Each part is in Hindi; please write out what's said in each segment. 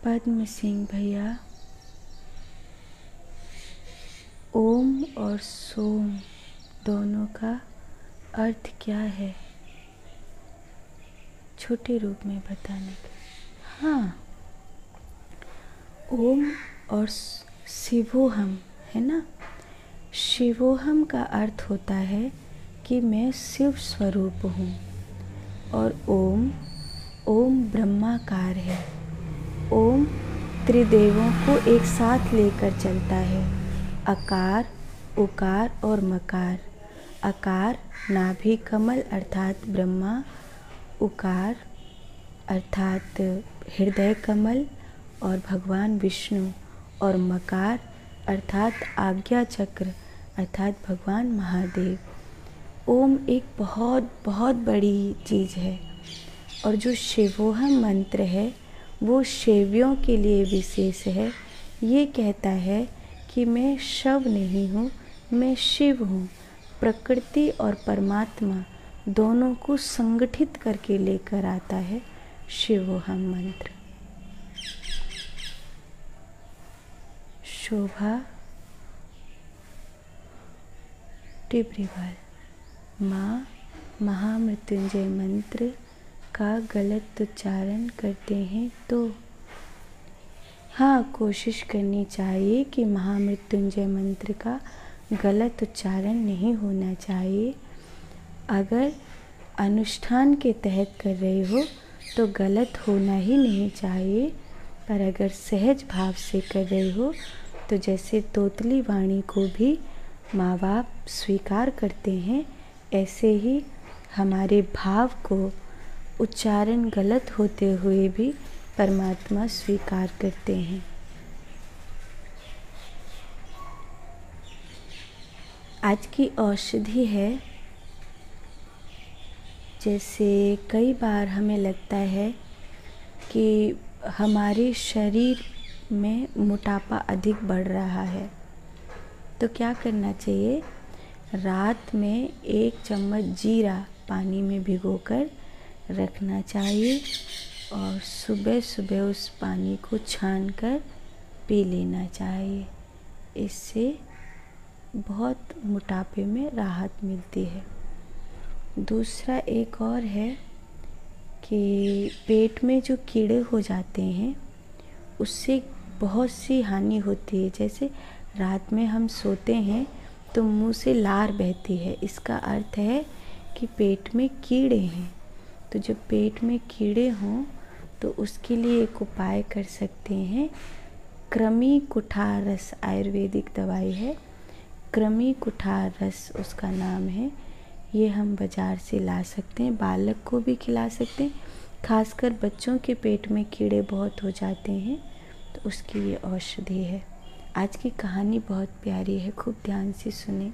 पद्म सिंह भैया, ओम और सोम दोनों का अर्थ क्या है? छोटे रूप में बताने का। हाँ, ओम और शिवोहम है ना। शिवोहम का अर्थ होता है कि मैं शिव स्वरूप हूँ। और ओम ब्रह्माकार है। ओम त्रिदेवों को एक साथ लेकर चलता है। अकार, उकार और मकार। अकार नाभि कमल अर्थात ब्रह्मा, उकार अर्थात हृदय कमल और भगवान विष्णु, और मकार अर्थात आज्ञा चक्र अर्थात भगवान महादेव। ओम एक बहुत बहुत बड़ी चीज़ है। और जो शिवोहम मंत्र है वो शैवियों के लिए विशेष है। ये कहता है कि मैं शव नहीं हूँ, मैं शिव हूँ। प्रकृति और परमात्मा दोनों को संगठित करके लेकर आता है शिवोहम मंत्र। शोभा टिब्रीवाल, माँ महामृत्युंजय मंत्र का गलत उच्चारण करते हैं तो हाँ, कोशिश करनी चाहिए कि महामृत्युंजय मंत्र का गलत उच्चारण नहीं होना चाहिए। अगर अनुष्ठान के तहत कर रहे हो तो गलत होना ही नहीं चाहिए, पर अगर सहज भाव से कर रहे हो तो जैसे तोतली वाणी को भी माँ बाप स्वीकार करते हैं, ऐसे ही हमारे भाव को उच्चारण गलत होते हुए भी परमात्मा स्वीकार करते हैं। आज की औषधि है, जैसे कई बार हमें लगता है कि हमारे शरीर में मोटापा अधिक बढ़ रहा है, तो क्या करना चाहिए? रात में 1 चम्मच जीरा पानी में भिगोकर रखना चाहिए और सुबह सुबह उस पानी को छानकर पी लेना चाहिए। इससे बहुत मोटापे में राहत मिलती है। दूसरा एक और है कि पेट में जो कीड़े हो जाते हैं उससे बहुत सी हानि होती है। जैसे रात में हम सोते हैं तो मुंह से लार बहती है, इसका अर्थ है कि पेट में कीड़े हैं। तो जब पेट में कीड़े हों तो उसके लिए एक उपाय कर सकते हैं। कृमि कुठार रस आयुर्वेदिक दवाई है, कृमि कुठार रस उसका नाम है। ये हम बाज़ार से ला सकते हैं, बालक को भी खिला सकते हैं। खासकर बच्चों के पेट में कीड़े बहुत हो जाते हैं तो उसकी ये औषधि है। आज की कहानी बहुत प्यारी है, खूब ध्यान से सुने।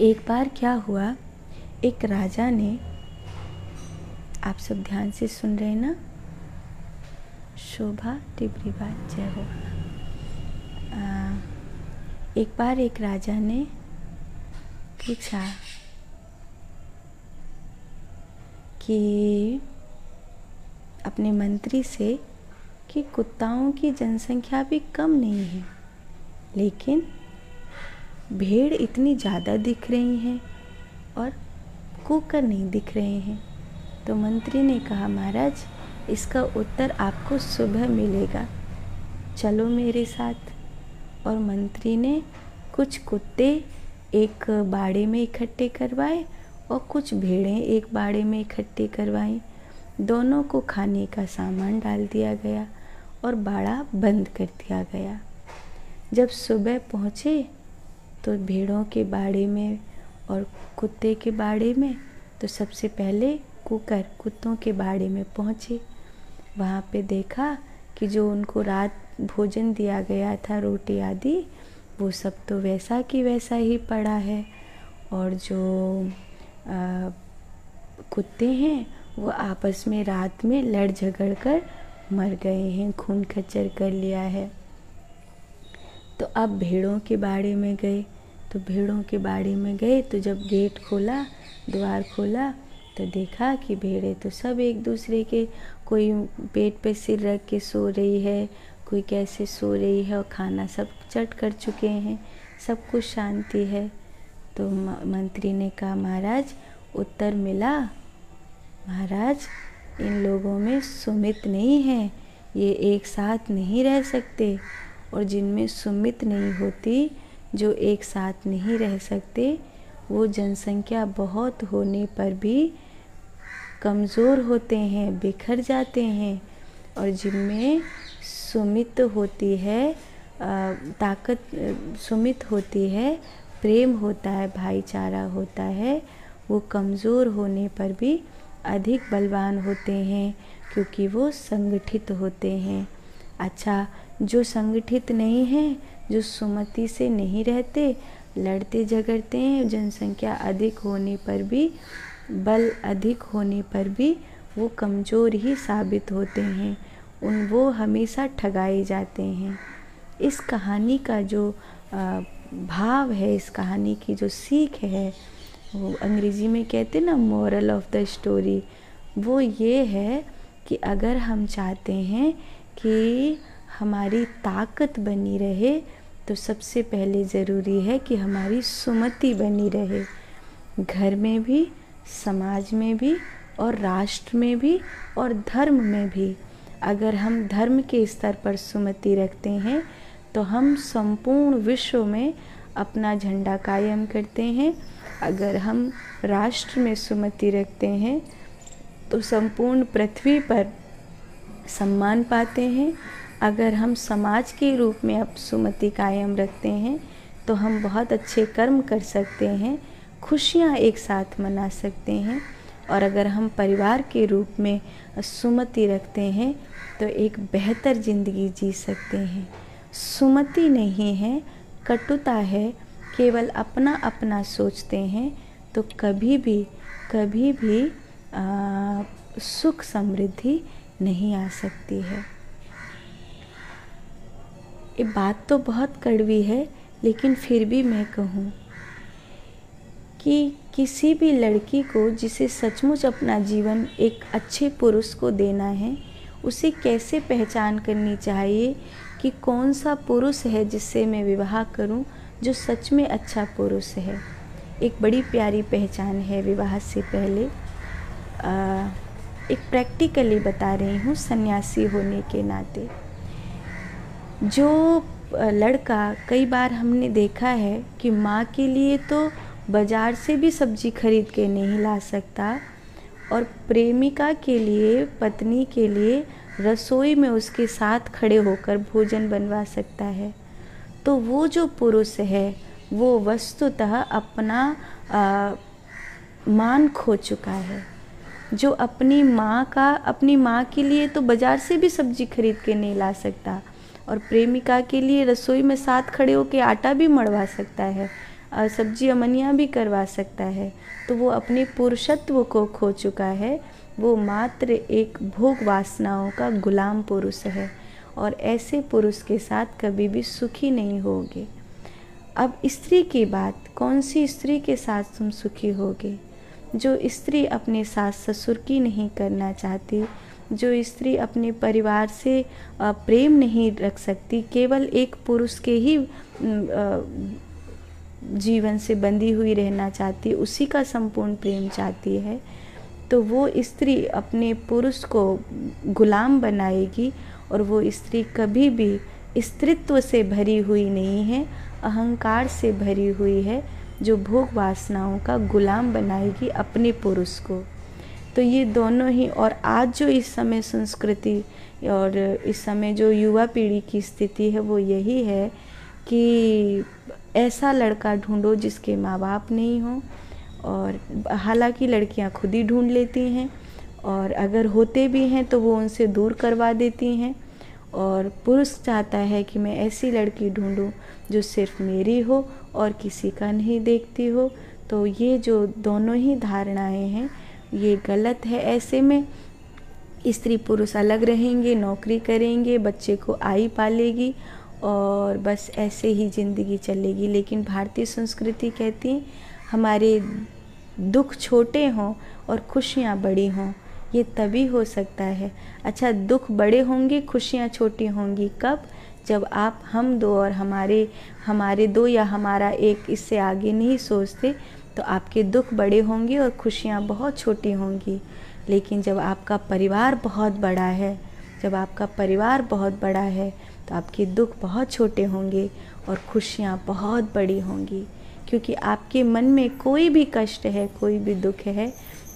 एक बार क्या हुआ, एक राजा ने, आप सब ध्यान से सुन रहे हैं ना? शोभा टिब्रीवाल, जय हो। एक बार एक राजा ने पूछा कि अपने मंत्री से कि कुत्ताओं की जनसंख्या भी कम नहीं है, लेकिन भेड़ इतनी ज़्यादा दिख रही हैं और कुकर नहीं दिख रहे हैं। तो मंत्री ने कहा, महाराज इसका उत्तर आपको सुबह मिलेगा, चलो मेरे साथ। और मंत्री ने कुछ कुत्ते एक बाड़े में इकट्ठे करवाए और कुछ भेड़ें एक बाड़े में इकट्ठी करवाईं। दोनों को खाने का सामान डाल दिया गया और बाड़ा बंद कर दिया गया। जब सुबह पहुँचे तो भेड़ों के बाड़े में और कुत्ते के बाड़े में, तो सबसे पहले कुकर कुत्तों के बाड़े में पहुँचे। वहाँ पे देखा कि जो उनको रात भोजन दिया गया था, रोटी आदि, वो सब तो वैसा कि वैसा ही पड़ा है। और जो कुत्ते हैं वो आपस में रात में लड़ झगड़ कर मर गए हैं, खून खच्चर कर लिया है। तो अब भेड़ों के बाड़े में गए, तो भेड़ों के बाड़े में गए तो जब गेट खोला, द्वार खोला, तो देखा कि भेड़ें तो सब एक दूसरे के, कोई पेट पे सिर रख के सो रही है, कोई कैसे सो रही है, और खाना सब चट कर चुके हैं, सब कुछ शांति है। तो मंत्री ने कहा, महाराज उत्तर मिला, महाराज इन लोगों में सुमित नहीं है, ये एक साथ नहीं रह सकते, और जिनमें सुमित नहीं होती, जो एक साथ नहीं रह सकते, वो जनसंख्या बहुत होने पर भी कमज़ोर होते हैं, बिखर जाते हैं। और जिनमें सुमित होती है, ताकत सुमित होती है, प्रेम होता है, भाईचारा होता है, वो कमज़ोर होने पर भी अधिक बलवान होते हैं, क्योंकि वो संगठित होते हैं। अच्छा, जो संगठित नहीं हैं, जो सुमति से नहीं रहते, लड़ते झगड़ते हैं, जनसंख्या अधिक होने पर भी, बल अधिक होने पर भी वो कमज़ोर ही साबित होते हैं, वो हमेशा ठगाए जाते हैं। इस कहानी का जो भाव है, इस कहानी की जो सीख है, वो अंग्रेज़ी में कहते हैं ना, मोरल ऑफ द स्टोरी, वो ये है कि अगर हम चाहते हैं कि हमारी ताकत बनी रहे, तो सबसे पहले ज़रूरी है कि हमारी सुमति बनी रहे, घर में भी, समाज में भी, और राष्ट्र में भी, और धर्म में भी। अगर हम धर्म के स्तर पर सुमति रखते हैं, तो हम संपूर्ण विश्व में अपना झंडा कायम करते हैं। अगर हम राष्ट्र में सुमति रखते हैं, तो संपूर्ण पृथ्वी पर सम्मान पाते हैं। अगर हम समाज के रूप में अब सुमति कायम रखते हैं, तो हम बहुत अच्छे कर्म कर सकते हैं, खुशियाँ एक साथ मना सकते हैं। और अगर हम परिवार के रूप में सुमति रखते हैं, तो एक बेहतर ज़िंदगी जी सकते हैं। सुमति नहीं है, कटुता है, केवल अपना अपना सोचते हैं, तो कभी भी सुख समृद्धि नहीं आ सकती है। ये बात तो बहुत कड़वी है, लेकिन फिर भी मैं कहूँ कि किसी भी लड़की को जिसे सचमुच अपना जीवन एक अच्छे पुरुष को देना है, उसे कैसे पहचान करनी चाहिए कि कौन सा पुरुष है जिससे मैं विवाह करूं, जो सच में अच्छा पुरुष है। एक बड़ी प्यारी पहचान है विवाह से पहले। एक प्रैक्टिकली बता रही हूँ, सन्यासी होने के नाते। जो लड़का, कई बार हमने देखा है कि माँ के लिए तो बाज़ार से भी सब्जी खरीद के नहीं ला सकता, और प्रेमिका के लिए, पत्नी के लिए रसोई में उसके साथ खड़े होकर भोजन बनवा सकता है। तो वो जो पुरुष है, वो वस्तुतः अपना मान खो चुका है। जो अपनी माँ के लिए तो बाज़ार से भी सब्जी खरीद के नहीं ला सकता, और प्रेमिका के लिए रसोई में साथ खड़े होकर आटा भी मढ़वा सकता है, सब्जी अमनियाँ भी करवा सकता है। तो वो अपने पुरुषत्व को खो चुका है। वो मात्र एक भोग वासनाओं का गुलाम पुरुष है, और ऐसे पुरुष के साथ कभी भी सुखी नहीं होगे। अब स्त्री की बात, कौन सी स्त्री के साथ तुम सुखी होगे? जो स्त्री अपने सास ससुर की नहीं करना चाहती, जो स्त्री अपने परिवार से प्रेम नहीं रख सकती, केवल एक पुरुष के ही जीवन से बंधी हुई रहना चाहती, उसी का संपूर्ण प्रेम चाहती है, तो वो स्त्री अपने पुरुष को गुलाम बनाएगी। और वो स्त्री कभी भी स्त्रीत्व से भरी हुई नहीं है, अहंकार से भरी हुई है, जो भोग वासनाओं का गुलाम बनाएगी अपने पुरुष को। तो ये दोनों ही, और आज जो इस समय संस्कृति और इस समय जो युवा पीढ़ी की स्थिति है, वो यही है कि ऐसा लड़का ढूंढो जिसके माँ बाप नहीं हो। और हालांकि लड़कियां खुद ही ढूंढ लेती हैं, और अगर होते भी हैं तो वो उनसे दूर करवा देती हैं। और पुरुष चाहता है कि मैं ऐसी लड़की ढूंढूं जो सिर्फ मेरी हो और किसी का नहीं देखती हो। तो ये जो दोनों ही धारणाएं हैं, ये गलत है। ऐसे में स्त्री पुरुष अलग रहेंगे, नौकरी करेंगे, बच्चे को आई पालेगी, और बस ऐसे ही ज़िंदगी चलेगी। लेकिन भारतीय संस्कृति कहती है हमारे दुख छोटे हों और खुशियाँ बड़ी हों, ये तभी हो सकता है। अच्छा, दुख बड़े होंगे, खुशियाँ छोटी होंगी कब? जब आप, हम दो और हमारे दो या हमारा एक, इससे आगे नहीं सोचते, तो आपके दुख बड़े होंगे और खुशियाँ बहुत छोटी होंगी। लेकिन जब आपका परिवार बहुत बड़ा है, जब आपका परिवार बहुत बड़ा है, तो आपके दुख बहुत छोटे होंगे और खुशियाँ बहुत बड़ी होंगी। क्योंकि आपके मन में कोई भी कष्ट है, कोई भी दुख है,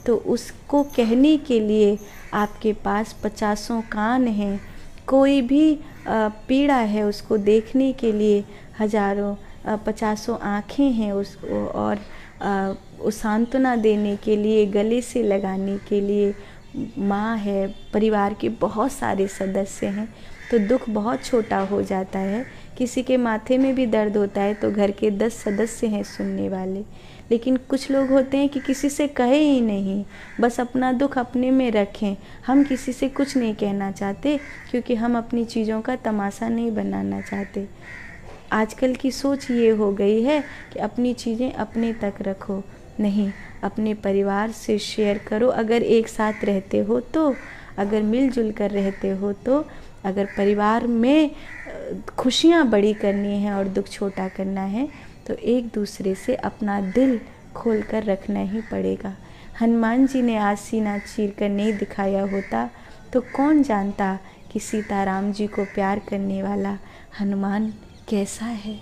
तो उसको कहने के लिए आपके पास 50 कान हैं। कोई भी पीड़ा है, उसको देखने के लिए हजारों 50 आँखें हैं उसको, और उस सांत्वना देने के लिए, गले से लगाने के लिए माँ है, परिवार के बहुत सारे सदस्य हैं। तो दुख बहुत छोटा हो जाता है। किसी के माथे में भी दर्द होता है तो घर के 10 सदस्य हैं सुनने वाले। लेकिन कुछ लोग होते हैं कि किसी से कहे ही नहीं, बस अपना दुख अपने में रखें। हम किसी से कुछ नहीं कहना चाहते, क्योंकि हम अपनी चीज़ों का तमाशा नहीं बनाना चाहते। आजकल की सोच ये हो गई है कि अपनी चीज़ें अपने तक रखो। नहीं, अपने परिवार से शेयर करो। अगर एक साथ रहते हो तो, अगर मिलजुल कर रहते हो तो, अगर परिवार में खुशियाँ बड़ी करनी है और दुख छोटा करना है, तो एक दूसरे से अपना दिल खोल कर रखना ही पड़ेगा। हनुमान जी ने आज सीना चीर कर नहीं दिखाया होता तो कौन जानता कि सीताराम जी को प्यार करने वाला हनुमान कैसा है।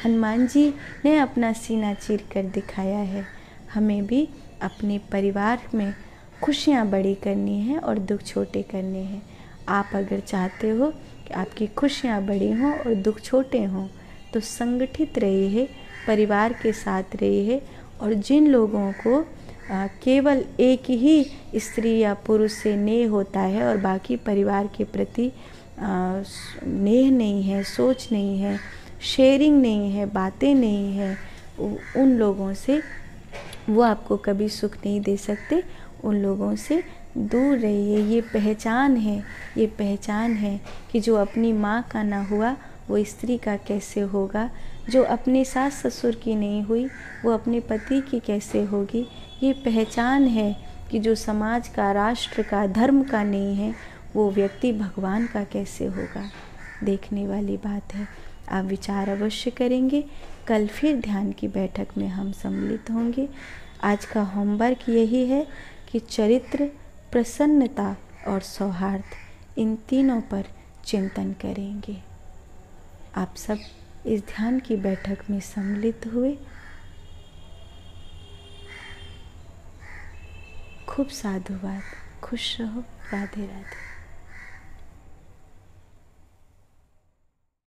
हनुमान जी ने अपना सीना चीर कर दिखाया है। हमें भी अपने परिवार में खुशियाँ बड़ी करनी है और दुख छोटे करने हैं। आप अगर चाहते हो कि आपकी खुशियाँ बड़ी हों और दुख छोटे हों, तो संगठित रहिए, परिवार के साथ रहिए। और जिन लोगों को केवल एक ही स्त्री या पुरुष से नेह होता है और बाकी परिवार के प्रति नेह नहीं है, सोच नहीं है, शेयरिंग नहीं है, बातें नहीं है, उन लोगों से, वो आपको कभी सुख नहीं दे सकते। उन लोगों से दूर रहिए। ये पहचान है, ये पहचान है कि जो अपनी माँ का ना हुआ वो स्त्री का कैसे होगा, जो अपने सास ससुर की नहीं हुई वो अपने पति की कैसे होगी। ये पहचान है कि जो समाज का, राष्ट्र का, धर्म का नहीं है, वो व्यक्ति भगवान का कैसे होगा। देखने वाली बात है। आप विचार अवश्य करेंगे। कल फिर ध्यान की बैठक में हम सम्मिलित होंगे। आज का होमवर्क यही है कि चरित्र, प्रसन्नता और सौहार्द, इन तीनों पर चिंतन करेंगे। आप सब इस ध्यान की बैठक में सम्मिलित हुए। खूब साधुवाद। खुश रहो। राधे राधे।